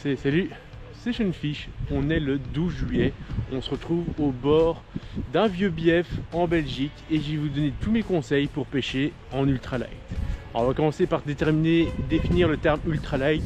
Salut, c'est Fish. On est le 12 juillet. On se retrouve au bord d'un vieux bief en Belgique et je vais vous donner tous mes conseils pour pêcher en ultralight. Alors on va commencer par définir le terme ultralight.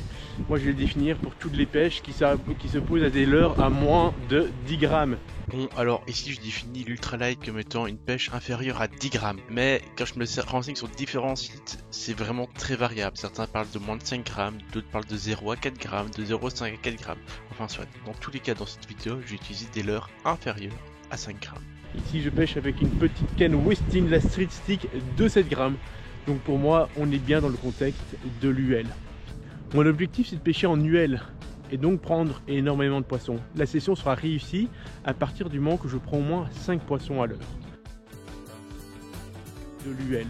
Moi je vais le définir pour toutes les pêches qui se posent à des leurres à moins de 10 grammes. Bon, alors ici je définis l'ultralight comme étant une pêche inférieure à 10 grammes. Mais quand je me renseigne sur différents sites, c'est vraiment très variable. Certains parlent de moins de 5 grammes, d'autres parlent de 0 à 4 grammes, de 0,5 à 4 grammes. Enfin, soit, dans tous les cas dans cette vidéo, je vais utiliser des leurres inférieures à 5 grammes. Ici je pêche avec une petite canne Westin, la Street Stick de 7 grammes. Donc pour moi, on est bien dans le contexte de l'UL. Mon objectif c'est de pêcher en UL et donc prendre énormément de poissons. La session sera réussie à partir du moment que je prends au moins 5 poissons à l'heure de l'UL.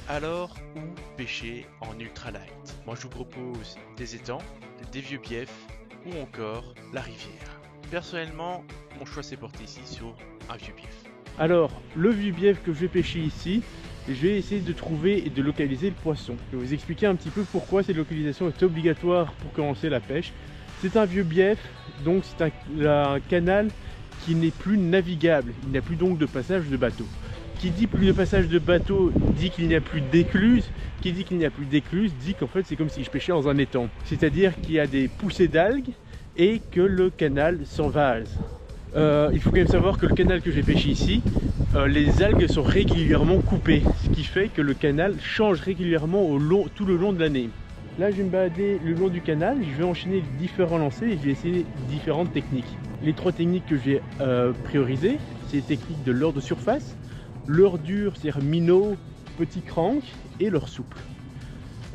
Alors, où pêcher en ultralight? Moi je vous propose des étangs, des vieux biefs ou encore la rivière. Personnellement, mon choix s'est porté ici sur un vieux bief. Alors, le vieux bief que je vais pêcher ici, je vais essayer de trouver et de localiser le poisson. Je vais vous expliquer un petit peu pourquoi cette localisation est obligatoire pour commencer la pêche. C'est un vieux bief, donc c'est un canal qui n'est plus navigable. Il n'y a plus donc de passage de bateau. Qui dit plus de passage de bateau dit qu'il n'y a plus d'écluse. Qui dit qu'il n'y a plus d'écluse dit qu'en fait c'est comme si je pêchais dans un étang. C'est-à-dire qu'il y a des poussées d'algues et que le canal s'envase. Il faut quand même savoir que le canal que j'ai pêché ici, les algues sont régulièrement coupées, ce qui fait que le canal change régulièrement tout le long de l'année. Là je vais me balader le long du canal, je vais enchaîner différents lancers et je vais essayer différentes techniques. Les 3 techniques que j'ai priorisées, c'est les techniques de leurre de surface, leurre dure, c'est-à-dire minnow, petit crank et leurre souple.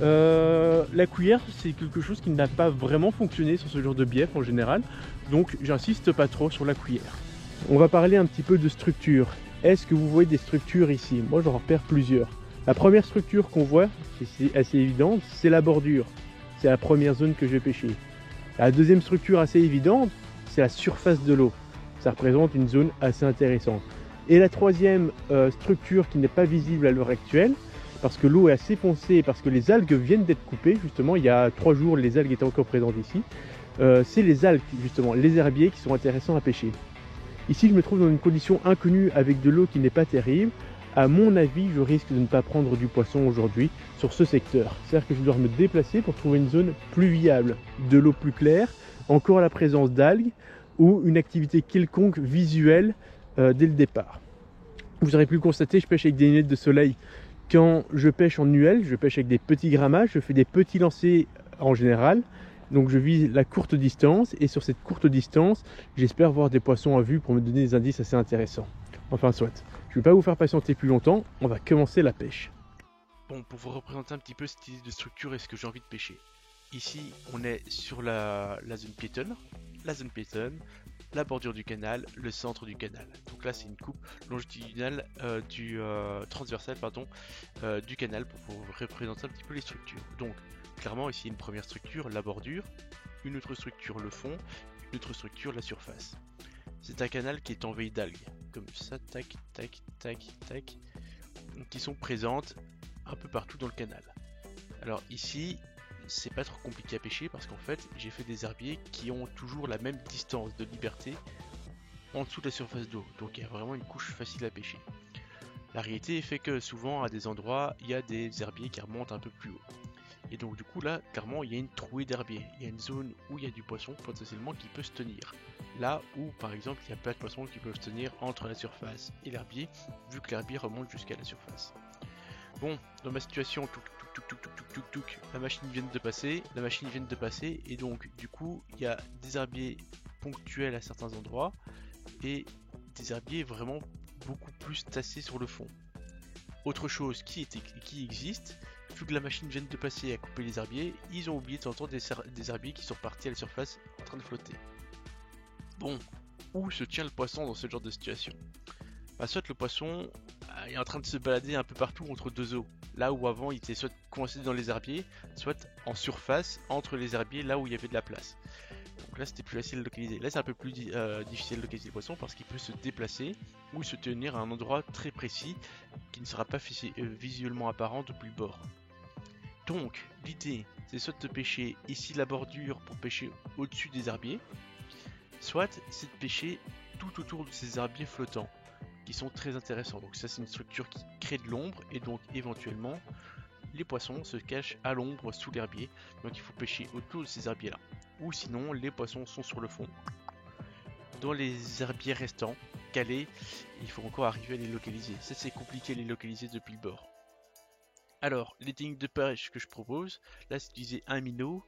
La cuillère c'est quelque chose qui n'a pas vraiment fonctionné sur ce genre de bief en général, donc j'insiste pas trop sur la cuillère. On va parler un petit peu de structure. Est-ce que vous voyez des structures ici? Moi j'en repère plusieurs. La première structure qu'on voit, c'est assez évidente, c'est la bordure. C'est la première zone que je vais pêcher. La deuxième structure assez évidente, c'est la surface de l'eau. Ça représente une zone assez intéressante. Et la troisième structure qui n'est pas visible à l'heure actuelle, parce que l'eau est assez foncée et parce que les algues viennent d'être coupées, justement, il y a 3 jours, les algues étaient encore présentes ici, c'est les algues, justement, les herbiers qui sont intéressants à pêcher. Ici, je me trouve dans une condition inconnue avec de l'eau qui n'est pas terrible. À mon avis, je risque de ne pas prendre du poisson aujourd'hui sur ce secteur. C'est-à-dire que je dois me déplacer pour trouver une zone plus viable, de l'eau plus claire, encore la présence d'algues ou une activité quelconque visuelle dès le départ. Vous aurez pu le constater, je pêche avec des lunettes de soleil. Quand je pêche en UL, je pêche avec des petits grammages, je fais des petits lancers en général. Donc je vise la courte distance et sur cette courte distance, j'espère voir des poissons à vue pour me donner des indices assez intéressants. Enfin soit, je ne vais pas vous faire patienter plus longtemps, on va commencer la pêche. Bon, pour vous représenter un petit peu cette idée de structure et ce que j'ai envie de pêcher. Ici, on est sur la zone piétonne, la bordure du canal, le centre du canal. Donc là, c'est une coupe longitudinale transversale du canal pour vous représenter un petit peu les structures. Donc, clairement, ici, une première structure, la bordure, une autre structure, le fond, une autre structure, la surface. C'est un canal qui est envahi d'algues, comme ça, tac, tac, tac, tac, qui sont présentes un peu partout dans le canal. Alors ici, c'est pas trop compliqué à pêcher parce qu'en fait, j'ai fait des herbiers qui ont toujours la même distance de liberté en dessous de la surface d'eau. Donc il y a vraiment une couche facile à pêcher. La réalité fait que souvent à des endroits, il y a des herbiers qui remontent un peu plus haut. Et donc du coup là, clairement, il y a une trouée d'herbiers. Il y a une zone où il y a du poisson potentiellement qui peut se tenir. Là où par exemple, il y a pas de poissons qui peuvent se tenir entre la surface et l'herbier, vu que l'herbier remonte jusqu'à la surface. Bon, dans ma situation, la machine vient de passer, et donc du coup, il y a des herbiers ponctuels à certains endroits, et des herbiers vraiment beaucoup plus tassés sur le fond. Autre chose qui existe, vu que la machine vient de passer à couper les herbiers, ils ont oublié de temps en temps des herbiers qui sont partis à la surface en train de flotter. Bon, où se tient le poisson dans ce genre de situation? Bah, soit le poisson est en train de se balader un peu partout entre 2 eaux, là où avant il était soit coincé dans les herbiers, soit en surface entre les herbiers, là où il y avait de la place. Donc là c'était plus facile de localiser. Là c'est un peu plus difficile de localiser le poisson parce qu'il peut se déplacer ou se tenir à un endroit très précis qui ne sera pas visuellement apparent depuis le bord. Donc l'idée c'est soit de pêcher ici la bordure pour pêcher au-dessus des herbiers, soit c'est de pêcher tout autour de ces herbiers flottants qui sont très intéressants. Donc ça c'est une structure qui crée de l'ombre et donc éventuellement les poissons se cachent à l'ombre sous l'herbier. Donc il faut pêcher autour de ces herbiers là. Ou sinon les poissons sont sur le fond. Dans les herbiers restants, calés, il faut encore arriver à les localiser. Ça c'est compliqué à les localiser depuis le bord. Alors, les techniques de pêche que je propose, là c'est d'utiliser un minnow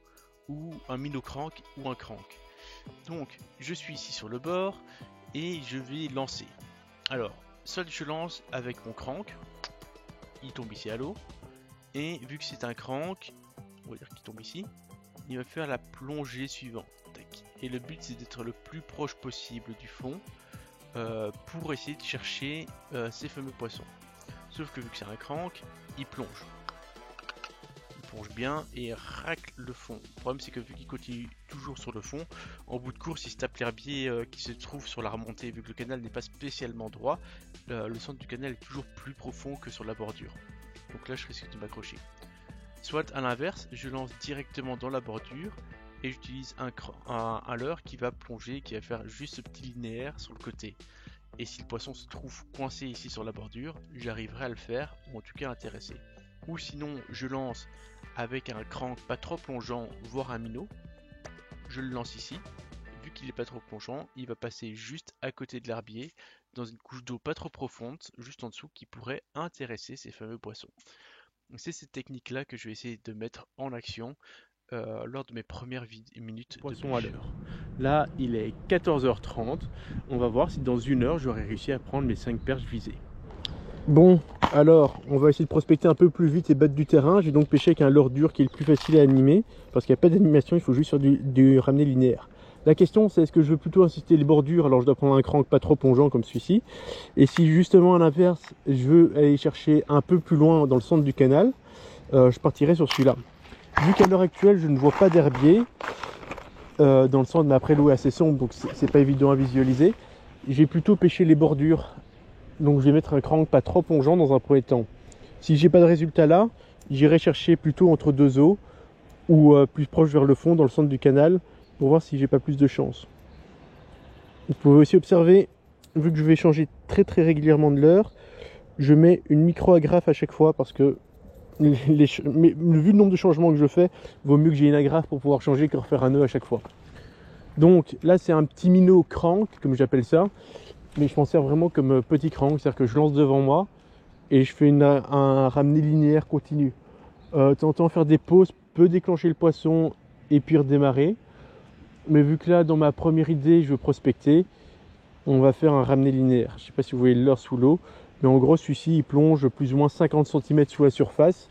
ou un minnow crank ou un crank. Donc, je suis ici sur le bord et je vais lancer. Alors, soit je lance avec mon crank, il tombe ici à l'eau, et vu que c'est un crank, on va dire qu'il tombe ici, il va faire la plongée suivante. Tac. Et le but c'est d'être le plus proche possible du fond pour essayer de chercher ces fameux poissons. Sauf que vu que c'est un crank, il plonge. Il plonge bien et racle le fond. Le problème c'est que vu qu'il continue toujours sur le fond, en bout de course il se tape l'herbier qui se trouve sur la remontée. Vu que le canal n'est pas spécialement droit, le centre du canal est toujours plus profond que sur la bordure. Donc là je risque de m'accrocher. Soit à l'inverse, je lance directement dans la bordure et j'utilise un leurre qui va plonger, qui va faire juste ce petit linéaire sur le côté. Et si le poisson se trouve coincé ici sur la bordure, j'arriverai à le faire, ou en tout cas intéresser. Ou sinon, je lance avec un crank pas trop plongeant, voire un minnow. Je le lance ici. Vu qu'il n'est pas trop plongeant, il va passer juste à côté de l'herbier, dans une couche d'eau pas trop profonde, juste en dessous, qui pourrait intéresser ces fameux poissons. C'est cette technique-là que je vais essayer de mettre en action lors de mes premières minutes de Poisson pêche. à l'heure. Là, il est 14h30. On va voir si dans une heure, j'aurai réussi à prendre mes 5 perches visées. Bon, alors, on va essayer de prospecter un peu plus vite et battre du terrain. J'ai donc pêché avec un leurre dur qui est le plus facile à animer, parce qu'il n'y a pas d'animation, il faut juste sur du ramener linéaire. La question, c'est est-ce que je veux plutôt insister les bordures, alors je dois prendre un crank pas trop plongeant comme celui-ci. Et si justement à l'inverse, je veux aller chercher un peu plus loin dans le centre du canal, je partirai sur celui-là. Vu qu'à l'heure actuelle, je ne vois pas d'herbier dans le centre, mais après l'eau est assez sombre, donc c'est pas évident à visualiser. J'ai plutôt pêché les bordures, donc je vais mettre un crank pas trop plongeant dans un premier temps. Si j'ai pas de résultat là, j'irai chercher plutôt entre deux eaux ou plus proche vers le fond, dans le centre du canal, pour voir si j'ai pas plus de chance. Vous pouvez aussi observer, vu que je vais changer très régulièrement de leurre, je mets une micro-agrafe à chaque fois parce que vu le nombre de changements que je fais, vaut mieux que j'ai une agrafe pour pouvoir changer que refaire un nœud à chaque fois. Donc là c'est un petit minnow crank, comme j'appelle ça, mais je m'en sers vraiment comme petit crank, c'est-à-dire que je lance devant moi et je fais un ramener linéaire continu. De temps en temps faire des pauses peut déclencher le poisson et puis redémarrer. Mais vu que là, dans ma première idée, je veux prospecter, on va faire un ramener linéaire. Je ne sais pas si vous voyez le leurre sous l'eau, mais en gros, celui-ci, il plonge plus ou moins 50 cm sous la surface.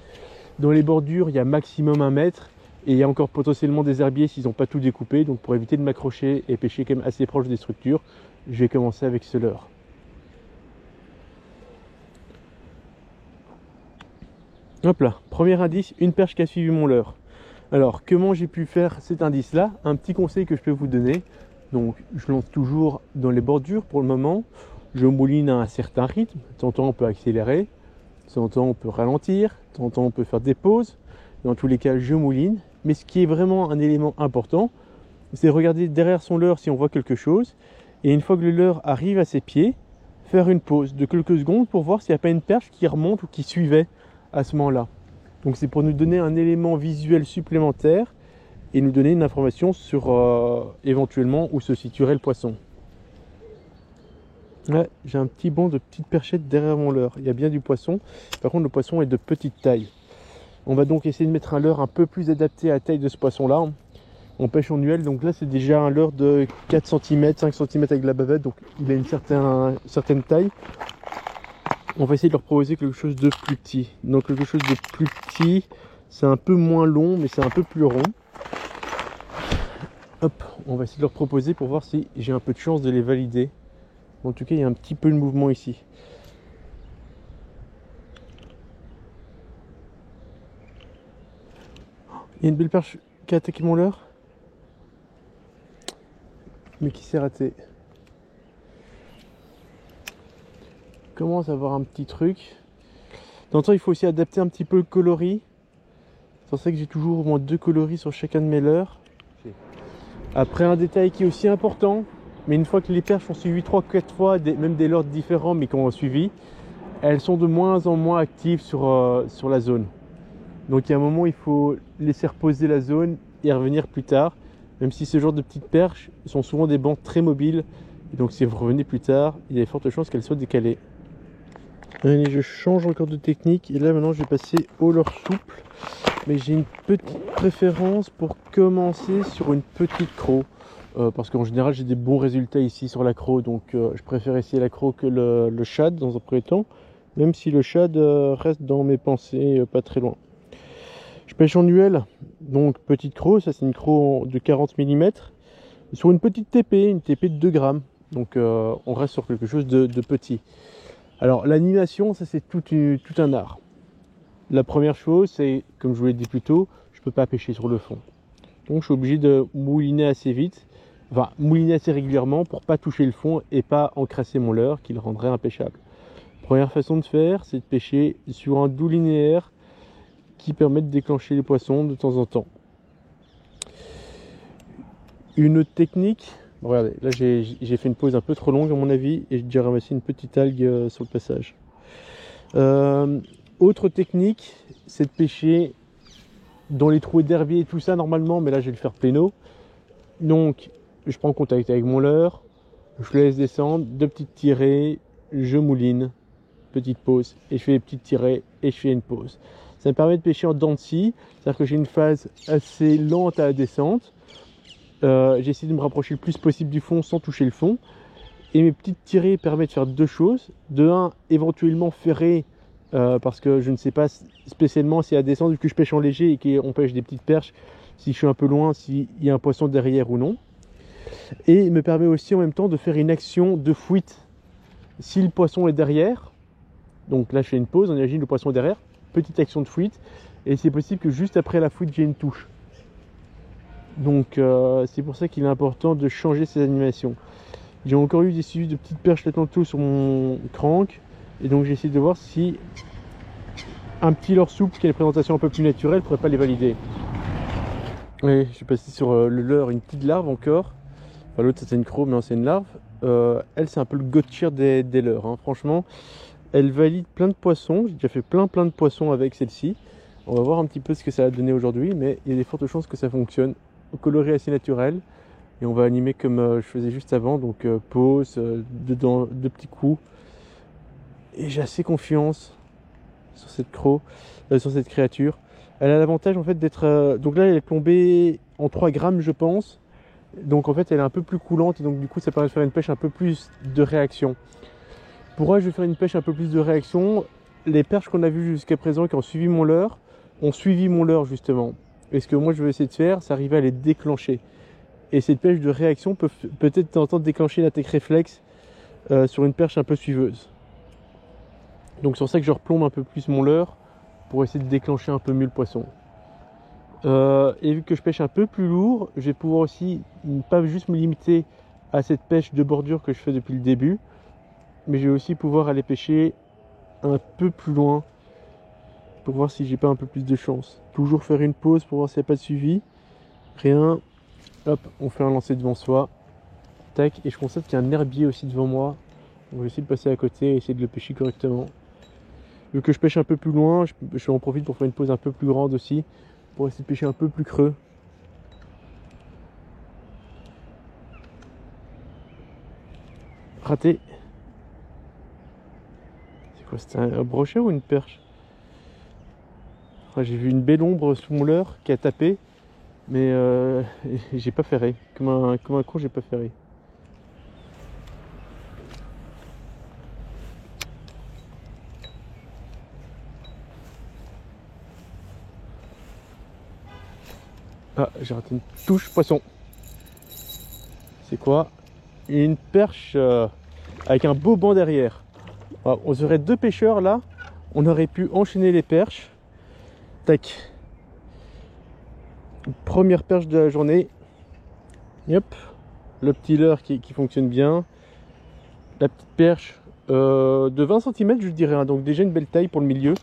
Dans les bordures, il y a maximum 1 mètre, et il y a encore potentiellement des herbiers s'ils n'ont pas tout découpé. Donc pour éviter de m'accrocher et pêcher quand même assez proche des structures, je vais commencer avec ce leurre. Hop là, premier indice, une perche qui a suivi mon leurre. Alors, comment j'ai pu faire cet indice-là? Un petit conseil que je peux vous donner. Donc, je lance toujours dans les bordures pour le moment. Je mouline à un certain rythme. De temps en temps, on peut accélérer. De temps en temps, on peut ralentir. De temps en temps, on peut faire des pauses. Dans tous les cas, je mouline. Mais ce qui est vraiment un élément important, c'est regarder derrière son leurre si on voit quelque chose. Et une fois que le leurre arrive à ses pieds, faire une pause de quelques secondes pour voir s'il n'y a pas une perche qui remonte ou qui suivait à ce moment-là. Donc c'est pour nous donner un élément visuel supplémentaire et nous donner une information sur éventuellement où se situerait le poisson. Ouais, j'ai un petit banc de petites perchettes derrière mon leurre. Il y a bien du poisson. Par contre, le poisson est de petite taille. On va donc essayer de mettre un leurre un peu plus adapté à la taille de ce poisson-là. On pêche en nuelle, donc là c'est déjà un leurre de 4 cm, 5 cm avec la bavette, donc il a une certaine taille. On va essayer de leur proposer quelque chose de plus petit. Donc quelque chose de plus petit, c'est un peu moins long, mais c'est un peu plus rond. Hop, on va essayer de leur proposer pour voir si j'ai un peu de chance de les valider. En tout cas, il y a un petit peu de mouvement ici. Il y a une belle perche qui a attaqué mon leurre, mais qui s'est ratée. Commence à avoir un petit truc. De temps en temps, il faut aussi adapter un petit peu le coloris. C'est pour ça que j'ai toujours au moins 2 coloris sur chacun de mes leurres. Après, un détail qui est aussi important, mais une fois que les perches ont suivi 3-4 fois, même des leurres différents mais qui ont suivi, elles sont de moins en moins actives sur la zone. Donc il y a un moment où il faut laisser reposer la zone et revenir plus tard. Même si ce genre de petites perches sont souvent des bancs très mobiles. Et donc si vous revenez plus tard, il y a de fortes chances qu'elles soient décalées. Allez, je change encore de technique. Et là maintenant je vais passer au leurre souple. Mais j'ai une petite préférence pour commencer sur une petite croc. Parce qu'en général j'ai des bons résultats ici sur la croc. Donc je préfère essayer la croc que le shad dans un premier temps. Même si le shad reste dans mes pensées pas très loin. Je pêche en UL, donc petite croc, ça c'est une croc de 40 mm. Sur une petite TP, une TP de 2 grammes. Donc on reste sur quelque chose de petit. Alors l'animation, ça c'est tout un art. La première chose, c'est, comme je vous l'ai dit plus tôt, je ne peux pas pêcher sur le fond. Donc je suis obligé de mouliner assez vite, enfin mouliner assez régulièrement pour ne pas toucher le fond et pas encrasser mon leurre qui le rendrait impêchable. Première façon de faire, c'est de pêcher sur un doux linéaire qui permet de déclencher les poissons de temps en temps. Une autre technique, regardez, là j'ai fait une pause un peu trop longue à mon avis et j'ai déjà ramassé une petite algue sur le passage. Autre technique, c'est de pêcher dans les trous d'herbier et tout ça normalement, mais là je vais le faire péno. Donc je prends contact avec mon leurre, je le laisse descendre, 2 petites tirées, je mouline, petite pause, et je fais des petites tirées et je fais une pause. Ça me permet de pêcher en dents de scie, c'est-à-dire que j'ai une phase assez lente à la descente. J'essaie de me rapprocher le plus possible du fond sans toucher le fond. Et mes petites tirées permettent de faire 2 choses. De 1, éventuellement ferrer, parce que je ne sais pas spécialement si à la descente, vu que je pêche en léger et qu'on pêche des petites perches, si je suis un peu loin, s'il y a un poisson derrière ou non. Et il me permet aussi en même temps de faire une action de fuite. Si le poisson est derrière, donc là je fais une pause, on imagine le poisson est derrière, petite action de fuite, et c'est possible que juste après la fuite j'ai une touche. Donc c'est pour ça qu'il est important de changer ces animations. J'ai encore eu des suivis de petites perches là tantôt sur mon crank, et donc j'ai essayé de voir si un petit leurre souple qui a une présentation un peu plus naturelle pourrait pas les valider. Oui, je suis passé sur le leurre, une petite larve encore. Enfin, l'autre c'était une croc, mais c'est une larve. Elle c'est un peu le Gottshir des leurres, hein. Franchement, elle valide plein de poissons. J'ai déjà fait plein de poissons avec celle-ci. On va voir un petit peu ce que ça a donné aujourd'hui, mais il y a des fortes chances que ça fonctionne. Au coloris assez naturel, et on va animer comme je faisais juste avant, donc pause, 2 petits coups. Et j'ai assez confiance sur cette croc, sur cette créature. Elle a l'avantage en fait d'être, donc là elle est plombée en 3 grammes je pense. Donc en fait elle est un peu plus coulante, et donc du coup ça permet de faire une pêche un peu plus de réaction. Pourquoi je vais faire une pêche un peu plus de réaction? Les perches qu'on a vues jusqu'à présent qui ont suivi mon leurre, ont suivi mon leurre justement. Et ce que moi je veux essayer de faire, c'est arriver à les déclencher. Et cette pêche de réaction peut peut-être tenter de déclencher l'attaque réflexe sur une perche un peu suiveuse. Donc c'est pour ça que je replombe un peu plus mon leurre pour essayer de déclencher un peu mieux le poisson. Et vu que je pêche un peu plus lourd, je vais pouvoir aussi pas juste me limiter à cette pêche de bordure que je fais depuis le début, mais je vais aussi pouvoir aller pêcher un peu plus loin pour voir si j'ai pas un peu plus de chance. Toujours faire une pause pour voir s'il n'y a pas de suivi. Rien. Hop, on fait un lancer devant soi. Tac, et je constate qu'il y a un herbier aussi devant moi. On va essayer de passer à côté et essayer de le pêcher correctement. Vu que je pêche un peu plus loin, je en profite pour faire une pause un peu plus grande aussi, pour essayer de pêcher un peu plus creux. Raté. C'est quoi, c'était un brochet ou une perche? J'ai vu une belle ombre sous mon leurre qui a tapé, mais j'ai pas ferré. Comme un con, j'ai pas ferré. Ah, j'ai raté une touche poisson. C'est quoi? Une perche avec un beau banc derrière. Alors, on serait 2 pêcheurs là. On aurait pu enchaîner les perches. Tac. Première perche de la journée. Hop. Le petit leurre qui fonctionne bien. La petite perche de 20 cm je dirais, hein, donc déjà une belle taille pour le milieu.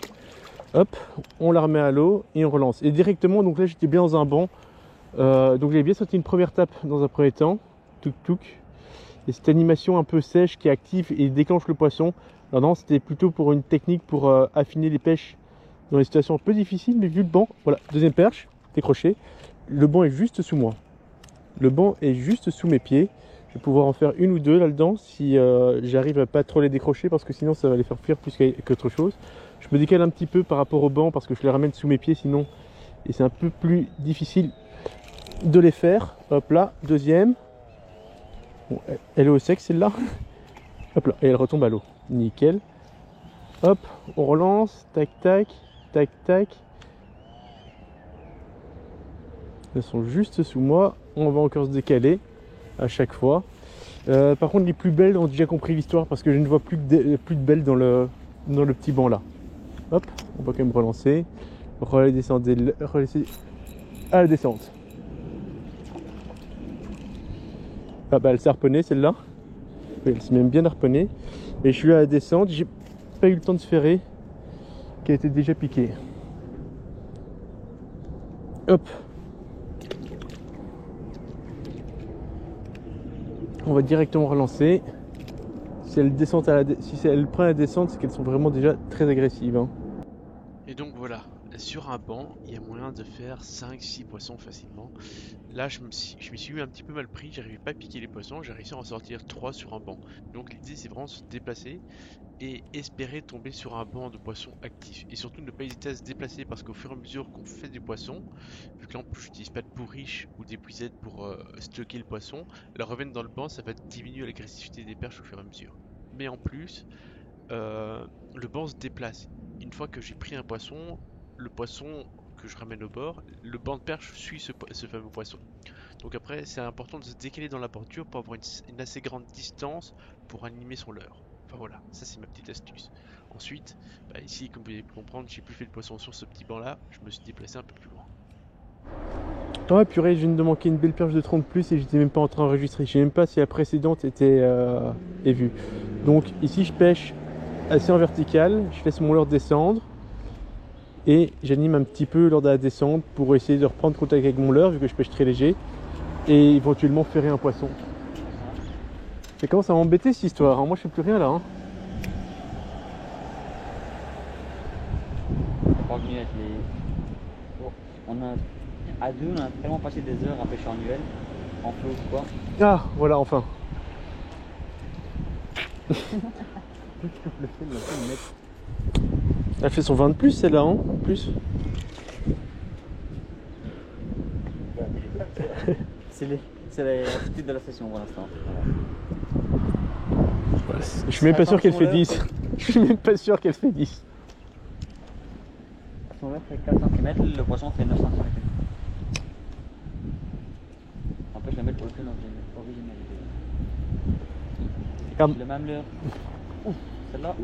hop, on la remet à l'eau et on relance. Et directement, donc là j'étais bien dans un banc, donc j'avais bien senti une première tape dans un premier temps, touk touk, et cette animation un peu sèche qui active et déclenche le poisson. Alors non, c'était plutôt pour une technique pour affiner les pêches dans des situations un peu difficiles, mais vu le banc, voilà, deuxième perche, décroché, le banc est juste sous moi. Le banc est juste sous mes pieds. Je vais pouvoir en faire une ou deux là-dedans si j'arrive à pas trop les décrocher parce que sinon ça va les faire fuir plus qu'autre chose. Je me décale un petit peu par rapport au banc parce que je les ramène sous mes pieds sinon et c'est un peu plus difficile de les faire. Hop là, deuxième. Bon, elle est au sec celle-là. Hop là, et elle retombe à l'eau. Nickel. Hop, on relance. Tac, tac, tac, tac. Elles sont juste sous moi. On va encore se décaler à chaque fois. Par contre, les plus belles ont déjà compris l'histoire parce que je ne vois plus de belles dans le petit banc là. Hop, on va quand même relancer. Redescendre à la descente. Ah bah elle s'est harponnée celle-là. Elle s'est même bien harponnée. Et je suis à la descente. J'ai pas eu le temps de se ferrer. Qui a été déjà piquée. Hop. On va directement relancer. Si elle prend la descente, c'est qu'elles sont vraiment déjà très agressives. Hein. Et donc voilà, sur un banc, il y a moyen de faire 5-6 poissons facilement. Là, je m'y suis eu un petit peu mal pris, j'arrivais pas à piquer les poissons, j'ai réussi à en sortir 3 sur un banc. Donc l'idée, c'est vraiment de se déplacer et espérer tomber sur un banc de poissons actifs. Et surtout ne pas hésiter à se déplacer parce qu'au fur et à mesure qu'on fait des poissons, vu que là en plus j'utilise pas de pourriche ou d'épuisette pour stocker le poisson, la revenir dans le banc, ça va diminuer l'agressivité des perches au fur et à mesure. Mais en plus, le banc se déplace. Une fois que j'ai pris un poisson, le poisson que je ramène au bord, le banc de perche suit ce fameux poisson. Donc après, c'est important de se décaler dans la bordure pour avoir une assez grande distance pour animer son leurre. Enfin voilà, ça c'est ma petite astuce. Ensuite, bah ici, comme vous avez pu comprendre, j'ai plus fait de poisson sur ce petit banc là, je me suis déplacé un peu plus loin. Oh purée, je viens de manquer une belle perche de 30 plus et j'étais même pas en train d'enregistrer. Je sais même pas si la précédente était vue. Donc ici je pêche assez en vertical, je laisse mon leurre descendre et j'anime un petit peu lors de la descente pour essayer de reprendre contact avec mon leurre vu que je pêche très léger et éventuellement ferrer un poisson. Ça commence à m'embêter cette histoire, hein. Moi je fais plus rien là. Hein. On a à deux, on a tellement passé des heures à pêcher en nuel, en flot ou quoi. Ah voilà enfin. Elle fait son 20 de plus celle-là, hein, en plus. C'est l'attitude de la session pour l'instant. Voilà. Je suis même pas sûr qu'elle fait 10. Je suis même pas sûr qu'elle fait 10. Son leurre fait 4 cm, le poisson fait 9 cm. En fait, je la mets pour le film original. Le même leurre. Celle-là.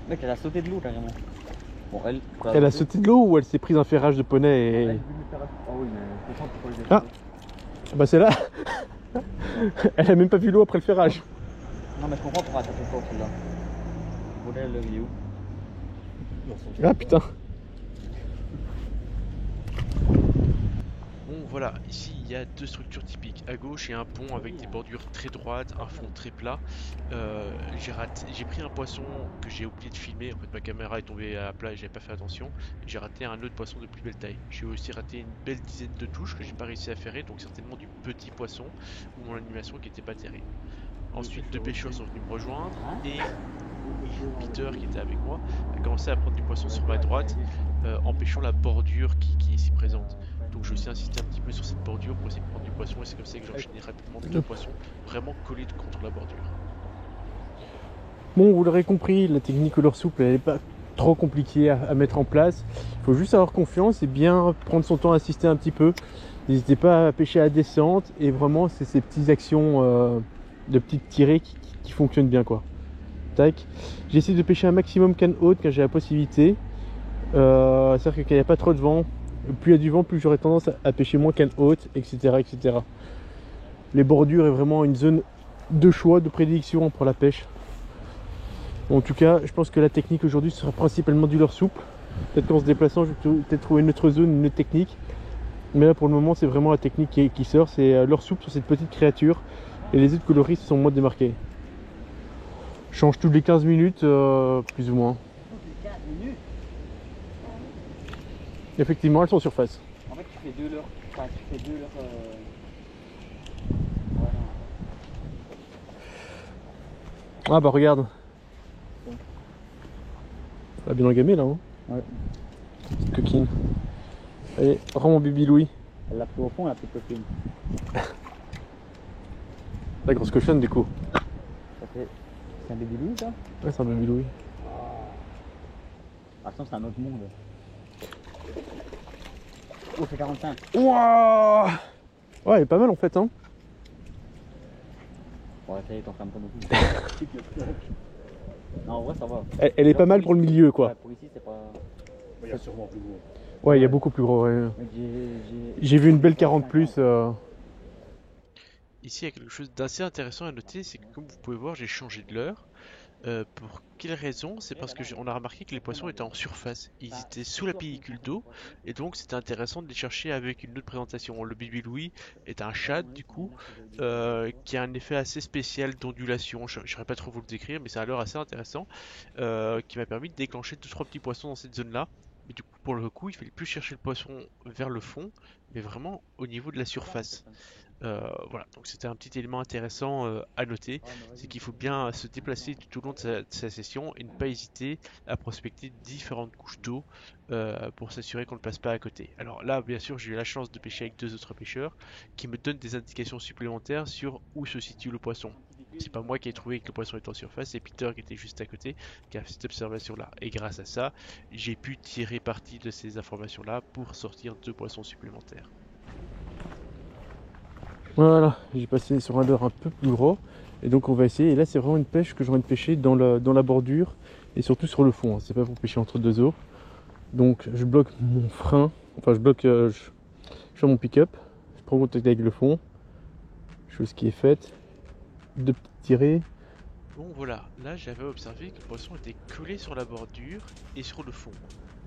Mec, elle a sauté de l'eau carrément. Bon, elle a sauté de l'eau ou elle s'est prise un ferrage de poney et... Oh oui, mais je comprends pourquoi les ah bah c'est là. Elle a même pas vu l'eau après le ferrage. Non mais je comprends pourquoi elle a fait fort celle-là. Le modèle il est où? Ah putain. Bon voilà, ici il y a deux structures typiques. À gauche il y a un pont avec des bordures très droites, un fond très plat. J'ai pris un poisson que j'ai oublié de filmer, en fait ma caméra est tombée à plat et j'avais pas fait attention. J'ai raté un autre poisson de plus belle taille. J'ai aussi raté une belle dizaine de touches que j'ai pas réussi à ferrer, donc certainement du petit poisson ou mon animation qui était pas terrible. Ensuite deux pêcheurs sont venus me rejoindre et Peter qui était avec moi a commencé à prendre du poisson sur ma droite en pêchant la bordure qui est ici présente. Donc je vais aussi insister un petit peu sur cette bordure pour essayer de prendre du poisson et c'est comme ça que j'enchaîne rapidement deux poissons vraiment collés contre la bordure. Bon, vous l'aurez compris, la technique au leurre souple elle n'est pas trop compliquée à mettre en place. Il faut juste avoir confiance et bien prendre son temps à assister un petit peu. N'hésitez pas à pêcher à la descente et vraiment c'est ces petites actions de petites tirées qui fonctionnent bien quoi. Tac. J'essaie de pêcher un maximum canne haute quand j'ai la possibilité. C'est-à-dire que quand il n'y a pas trop de vent, plus il y a du vent, plus j'aurai tendance à pêcher moins canne haute, etc., etc. Les bordures est vraiment une zone de choix, de prédilection pour la pêche. En tout cas, je pense que la technique aujourd'hui sera principalement du leurre souple. Peut-être qu'en se déplaçant, je vais peut-être trouver une autre zone, une autre technique. Mais là pour le moment c'est vraiment la technique qui sort, c'est leur soupe sur cette petite créature. Et les autres coloris se sont moins démarqués. Change tous les 15 minutes, plus ou moins. Toutes les 15 minutes. Effectivement, elles sont en surface. En fait, tu fais 2 leurres. Enfin, tu fais 2 leurres. Voilà. Ah bah regarde. Elle a bien engamé là, hein. Ouais. Petite coquine. Allez, rends mon bibi Louis. Elle l'a pris au fond, la petite copine. La grosse cochonne du coup. Ça fait. C'est un bébé loup, ça? Ouais, c'est un bibi Louis. Par contre, c'est un autre monde. Oh, c'est 45. Ouah ouais, elle est pas mal en fait, hein. Bon, ça y est, t'en fermes pas non plus. Non, en vrai, ça va. Elle est pas mal pour le milieu quoi. Ouais, pour ici, c'est pas. Il y a sûrement plus gros. Ouais, il y a beaucoup plus gros. Ouais. Mec, J'ai vu une belle 40 plus. Ici, il y a quelque chose d'assez intéressant à noter, c'est que comme vous pouvez voir, j'ai changé de leurre. Pour quelle raison? C'est parce que on a remarqué que les poissons étaient en surface. Ils étaient sous la pellicule d'eau, et donc c'était intéressant de les chercher avec une autre présentation. Le Bibi Louis est un shad du coup, qui a un effet assez spécial d'ondulation. Je ne saurais pas trop vous le décrire, mais c'est un leurre assez intéressant, qui m'a permis de déclencher 2-3 petits poissons dans cette zone-là. Mais du coup, pour le coup, il fallait plus chercher le poisson vers le fond, mais vraiment au niveau de la surface. Voilà, donc c'était un petit élément intéressant à noter, c'est qu'il faut bien se déplacer tout au long de sa session et ne pas hésiter à prospecter différentes couches d'eau pour s'assurer qu'on ne passe pas à côté. Alors là, bien sûr, j'ai eu la chance de pêcher avec 2 autres pêcheurs qui me donnent des indications supplémentaires sur où se situe le poisson. C'est pas moi qui ai trouvé que le poisson était en surface, c'est Peter qui était juste à côté qui a fait cette observation là. Et grâce à ça, j'ai pu tirer parti de ces informations là pour sortir 2 poissons supplémentaires. Voilà, j'ai passé sur un leurre un peu plus gros. Et donc on va essayer. Et là c'est vraiment une pêche que j'ai envie de pêcher dans la bordure. Et surtout sur le fond, hein. C'est pas pour pêcher entre deux eaux. Donc je bloque mon frein. Enfin je fais mon pick-up. Je prends contact avec le fond. Chose qui est faite. 2 petites tirées. Bon voilà, là j'avais observé que le poisson était collé sur la bordure et sur le fond.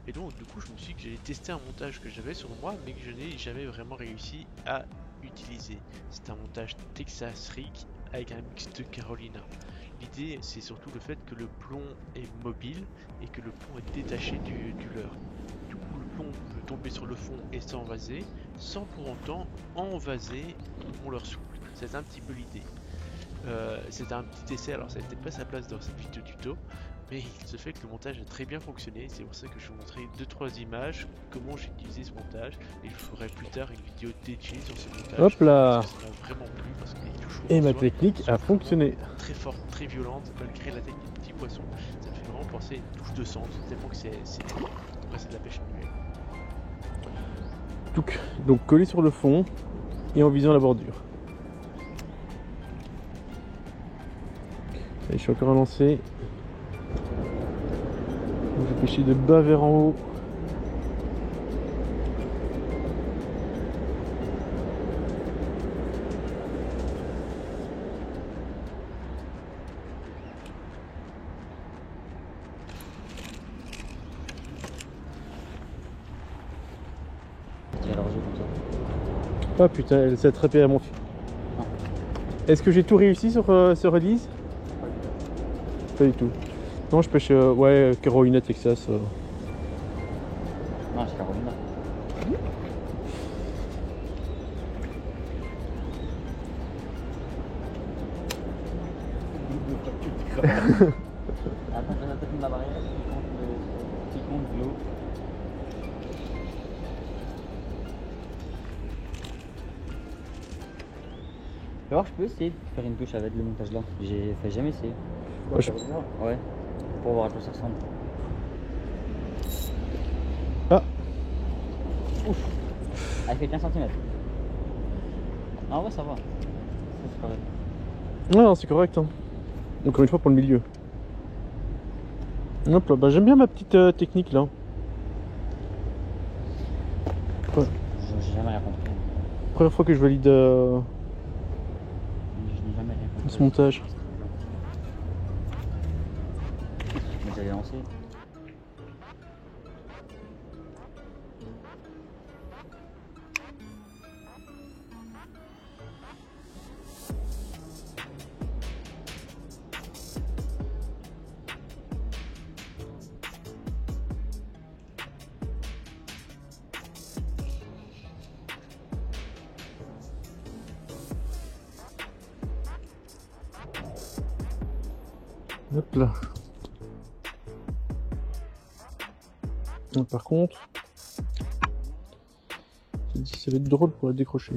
Et donc du coup je me suis dit que j'allais tester un montage que j'avais sur moi mais que je n'ai jamais vraiment réussi à utiliser. C'est un montage Texas Rig avec un mix de Carolina. L'idée c'est surtout le fait que le plomb est mobile et que le plomb est détaché du leurre. Du coup le plomb peut tomber sur le fond et s'envaser sans pour autant envaser mon leurre souple. C'est un petit peu l'idée. C'était un petit essai, alors ça n'était pas sa place dans cette vidéo tuto, mais il se fait que le montage a très bien fonctionné. C'est pour ça que je vais vous montrer 2-3 images, comment j'ai utilisé ce montage, et je ferai plus tard une vidéo dédiée sur ce montage. Hop là. Parce que ça m'a vraiment plu, parce qu'il est toujours Et en ma soi, technique a fonctionné. très forte, très violente, malgré la technique du petit poisson. Ça me fait vraiment penser à une touche de sang, tellement que c'est après c'est de la pêche manuelle. Donc collé sur le fond et en visant la bordure. Et je suis encore à lancer. Je vais pêcher de bas vers en haut. Tu vas le rejeter comme ça. Ah putain, elle s'est attrapée à mon fil. Est-ce que j'ai tout réussi sur ce release? Pas du tout. Non, je pêche ouais, Carolina Texas. Non, c'est Carolina. Attends, je vais peut-être la barrière qui compte de l'eau. Alors, je peux essayer de faire une touche avec le montage là. J'ai jamais essayé. Ouais, Ouais, pour voir à quoi ça ressemble. Ah. Ouf. Elle fait 15 cm. Ah ouais, ça va. Ça, c'est correct. Ouais, non, c'est correct. Hein. Encore une fois pour le milieu. Hop là, bah, j'aime bien ma petite technique là. Ouais. J'ai jamais rien compris. Première fois que je valide Je n'ai jamais rien compris. ce montage. Mais j'allais lancer. Hop là. Par contre, ça va être drôle pour la décrocher.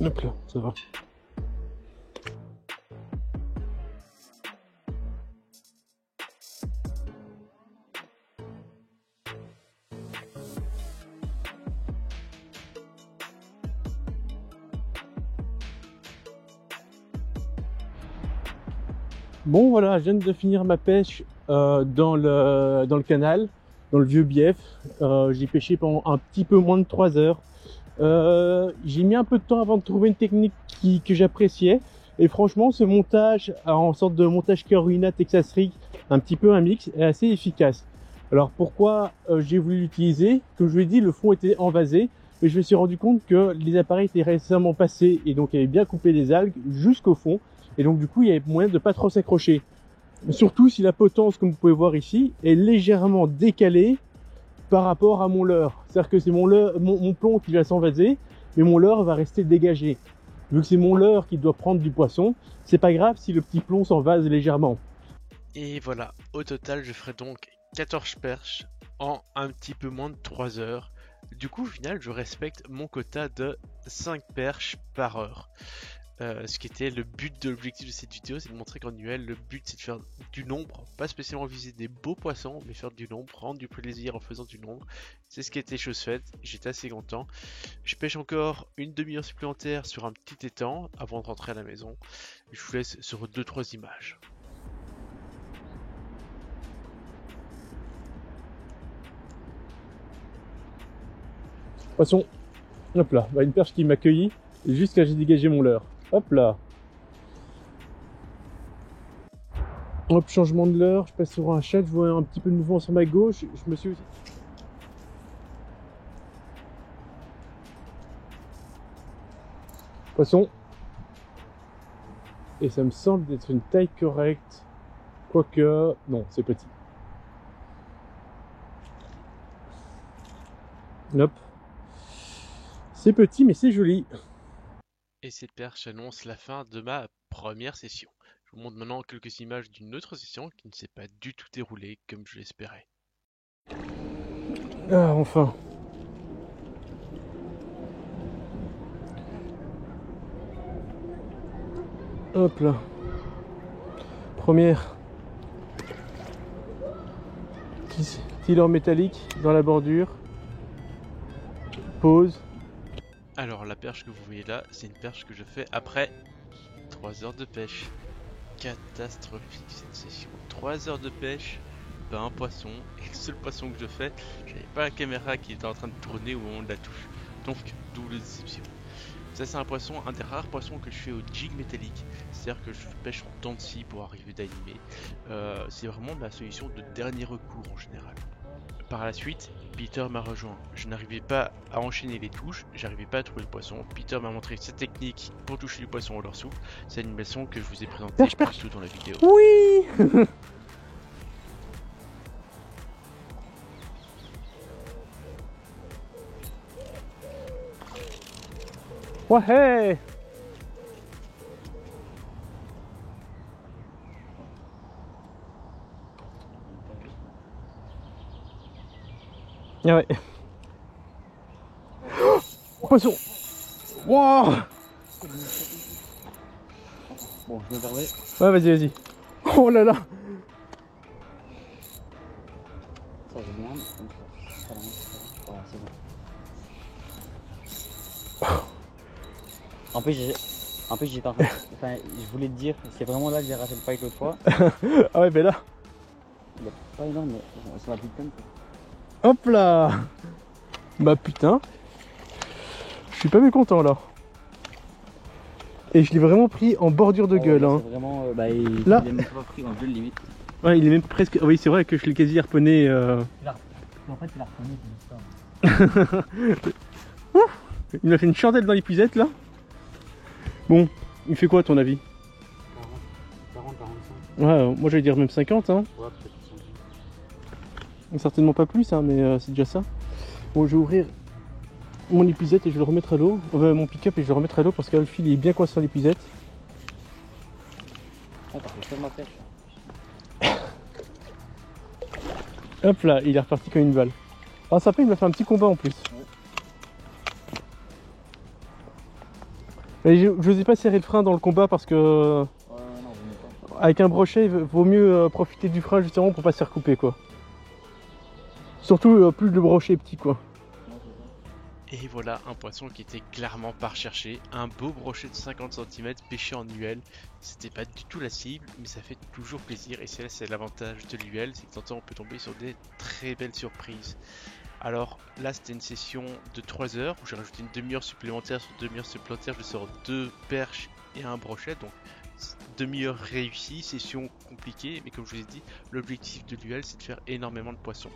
Hop là, ça va. Bon voilà, je viens de finir ma pêche dans le canal, dans le vieux bief. J'ai pêché pendant un petit peu moins de 3 heures. J'ai mis un peu de temps avant de trouver une technique que j'appréciais. Et franchement, ce montage en sorte de montage Carolina Texas Rig, un petit peu un mix, est assez efficace. Alors pourquoi j'ai voulu l'utiliser? Comme je vous l'ai dit, le fond était envasé. Mais je me suis rendu compte que les appareils étaient récemment passés et donc avaient bien coupé les algues jusqu'au fond. Et donc du coup, il y avait moyen de pas trop s'accrocher. Surtout si la potence, comme vous pouvez voir ici, est légèrement décalée par rapport à mon leurre. C'est-à-dire que c'est mon plomb qui va s'envaser, mais mon leurre va rester dégagé. Vu que c'est mon leurre qui doit prendre du poisson, c'est pas grave si le petit plomb s'envase légèrement. Et voilà, au total, je ferai donc 14 perches en un petit peu moins de 3 heures. Du coup, au final, je respecte mon quota de 5 perches par heure. Ce qui était le but de l'objectif de cette vidéo, c'est de montrer qu'en UL, le but c'est de faire du nombre, pas spécialement viser des beaux poissons, mais faire du nombre, rendre du plaisir en faisant du nombre. C'est ce qui était chose faite, j'étais assez content. Je pêche encore une demi-heure supplémentaire sur un petit étang avant de rentrer à la maison. Je vous laisse sur 2-3 images. Poisson, hop là, une perche qui m'a cueilli, juste quand j'ai dégagé mon leurre. Hop là. Hop, changement de leurre, je passe sur un chat, je vois un petit peu de mouvement sur ma gauche, je me suis aussi... Poisson. Et ça me semble d'être une taille correcte. Quoique... Non, c'est petit. Hop. C'est petit, mais c'est joli. Et cette perche annonce la fin de ma première session. Je vous montre maintenant quelques images d'une autre session qui ne s'est pas du tout déroulée comme je l'espérais. Ah, enfin. Hop là. Première. Petit leurre métallique dans la bordure. Pause. Alors la perche que vous voyez là, c'est une perche que je fais après 3 heures de pêche. Catastrophique cette session. 3 heures de pêche, pas un poisson. Et le seul poisson que je fais, j'avais pas la caméra qui était en train de tourner au moment de la touche. Donc double déception. Ça c'est un poisson, un des rares poissons que je fais au jig métallique. C'est-à-dire que je pêche en temps de scie pour arriver d'animer. C'est vraiment ma solution de dernier recours en général. Par la suite, Peter m'a rejoint. Je n'arrivais pas à enchaîner les touches, j'arrivais pas à trouver le poisson. Peter m'a montré cette technique pour toucher du poisson au leurre souple. C'est une leçon que je vous ai présentée partout dans la vidéo. Oui. Ouais. Ah ouais. Oh, poisson. Wow. Bon, je me permets. Ouais, vas-y, vas-y. Oh là là. Ça, je demande. Voilà, c'est bon. En plus, j'étais en train de... Enfin, je voulais te dire, c'est vraiment là que j'ai raté le pike l'autre fois. Ah ouais, ben là. Il est pas énorme, mais c'est ma putain. Hop là. Bah putain. Je suis pas mécontent là. Et je l'ai vraiment pris en bordure de gueule. Hein. C'est vraiment... il là. est même pas pris en gueule limite. Ouais, il est même presque... Oui, c'est vrai que je l'ai quasi harponné. En fait, il a reconnu, c'est ça. Il m'a fait une chandelle dans l'épuisette là. Bon, il fait quoi à ton avis? 40, 45. Ouais, moi j'allais dire même 50 hein. Ouais, peut-être 50. Certainement pas plus hein, mais c'est déjà ça. Bon, je vais ouvrir mon épuisette et je vais le remettre à l'eau. Mon pick-up et je vais le remettre à l'eau parce que le fil est bien coincé dans l'épuisette. fait ma pêche. Hop là, il est reparti comme une balle. Ah sympa, il m'a fait un petit combat en plus. Mais je n'osais pas serrer le frein dans le combat parce que Ouais, non, vous pas. avec un brochet, il vaut mieux profiter du frein justement pour pas se faire couper quoi. Surtout plus le brochet est petit quoi. Et voilà un poisson qui était clairement pas recherché. Un beau brochet de 50 cm pêché en UL. C'était pas du tout la cible, mais ça fait toujours plaisir. Et c'est l'avantage de l'UL, c'est que de temps en temps on peut tomber sur des très belles surprises. Alors là c'était une session de 3 heures où j'ai rajouté une demi-heure supplémentaire. Sur demi-heure supplémentaire je sors 2 perches et un brochet. Donc demi-heure réussie, session compliquée. Mais comme je vous ai dit, l'objectif de l'UL c'est de faire énormément de poissons.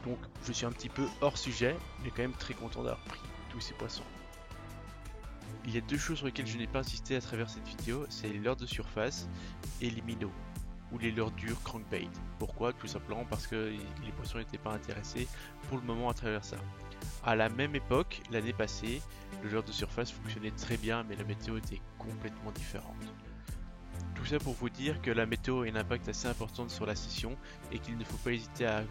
Donc je suis un petit peu hors sujet, mais quand même très content d'avoir pris tous ces poissons. Il y a deux choses sur lesquelles je n'ai pas insisté à travers cette vidéo, c'est les leurres de surface et les minots, ou les leurres dures crankbait. Pourquoi? Tout simplement parce que les poissons n'étaient pas intéressés pour le moment à travers ça. À la même époque, l'année passée, le leurre de surface fonctionnait très bien, mais la météo était complètement différente. Tout ça pour vous dire que la météo a un impact assez important sur la session et qu'il ne faut pas hésiter à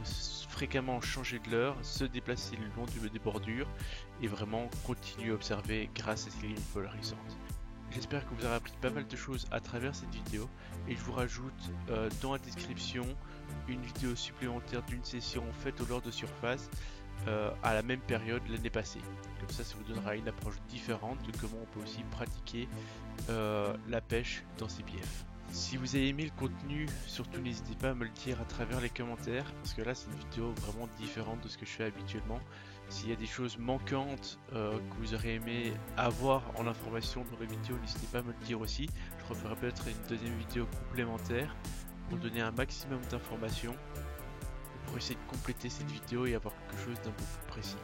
fréquemment changer de leurre, se déplacer le long des bordures et vraiment continuer à observer grâce à ces lignes polarisantes. J'espère que vous aurez appris pas mal de choses à travers cette vidéo et je vous rajoute dans la description une vidéo supplémentaire d'une session faite au leurre de surface à la même période l'année passée. Comme ça vous donnera une approche différente de comment on peut aussi pratiquer la pêche dans ces biefs. Si vous avez aimé le contenu, surtout n'hésitez pas à me le dire à travers les commentaires, parce que là c'est une vidéo vraiment différente de ce que je fais habituellement. S'il y a des choses manquantes que vous aurez aimé avoir en information dans la vidéo, n'hésitez pas à me le dire aussi. Je referai peut-être une deuxième vidéo complémentaire pour donner un maximum d'informations, pour essayer de compléter cette vidéo et avoir quelque chose d'un peu plus précis.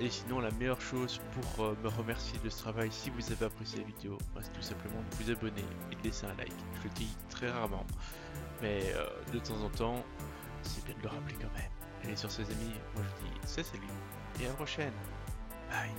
Et sinon la meilleure chose pour me remercier de ce travail, si vous avez apprécié la vidéo, c'est tout simplement de vous abonner et de laisser un like. Je le dis très rarement, mais de temps en temps c'est bien de le rappeler quand même. Et sur ces amis, moi je vous dis salut et à la prochaine. Bye.